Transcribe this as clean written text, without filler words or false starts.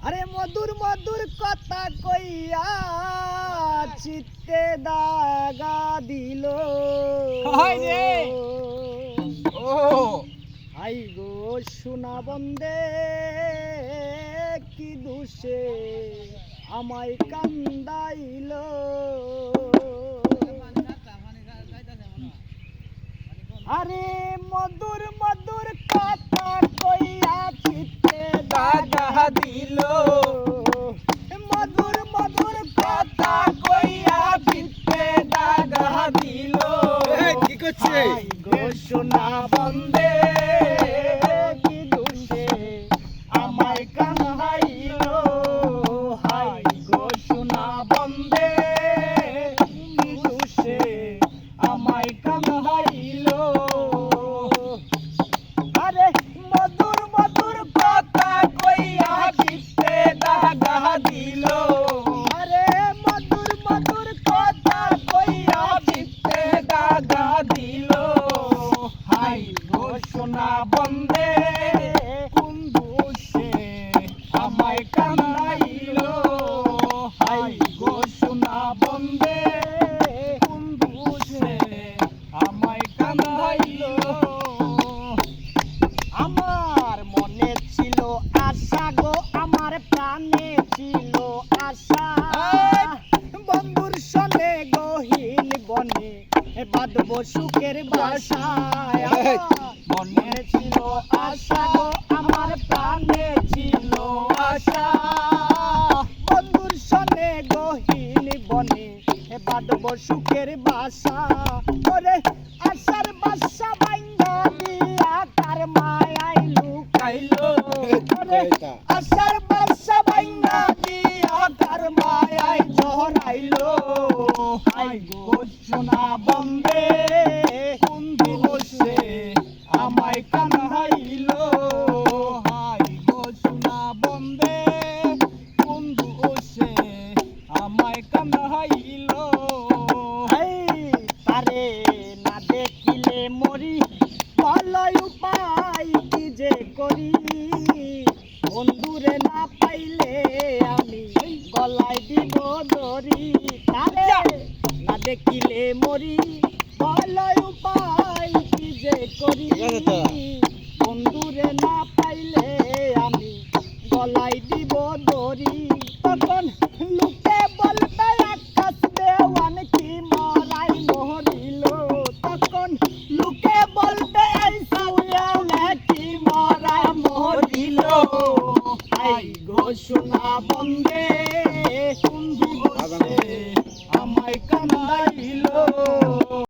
আরে মধুর মধুর কথা কইয়া চিত্তে দাগা দিল হায় রে ও হাই গো সোনা বন্দে কি দুষে আমায় কান্দাইল আরে মধুর মধুর কথা কইয়া চিত্তে দাগা দিল মধুর মধুর কথা কইয়া চিত্তে দাগা দিল কি করছে হাই গো সোনা বন্দে কি দুষে আমায় কান্দাইল হাই গো সোনা বন্দে কি দুষে আমায় কান্দাইল আরে মধুর মধুর কথা কইয়া চিত্তে দাগা দিল আরে মধুর মধুর কথা কইয়া চিত্তে দাগা দিল হাই গো সোনা বন্দে কোন দুষে আমায় কান্দাইল হাই গো সোনা বন্দে কোন দুষে আমায় কান্দাইল আমার মনে ছিল আশা গো আমার প্রাণে ছিল আশা বন্ধুর সনে গহীন বনে বাঁধব সুখের বাসা মনে ছিল আশা গো আমার প্রাণে ছিল আশা বন্ধুর সনে গহীন বনে বাঁধব সুখের বাসা ওরে আশার বাসা ভাঙ্গা দিয়া কার মায়াই লুকাইলো ওরে আশার বাসা ভাঙ্গা দিয়া কার মায়াই জহরাইলো হাই গো সোনা বন্দে কোন দিবসে আমায় কান্দাইল হাই গো সোনা বন্দে কোন দোষে আমায় কান্দাইল এই তারে না দেখিলে মরি ভালোই উপায় কি যে করি বন্ধুরে না পাইলে আমি গলায় দিব দড়ি তারে না দেখিলে মরি ভালোই উপায় কি যে করি ঠিক আছে তো। বন্ধুরে না পাইলে আমি গলায় দিব দড়ি তখন লোকে বলবে আকাশ দেওয়ান কি মরাই মরিল তখন লোকে বলবে এই সাউয়ালে কি মরাই মরিল আই গো সোনা বন্দে কোন দিবসে আমায় কান্দাইল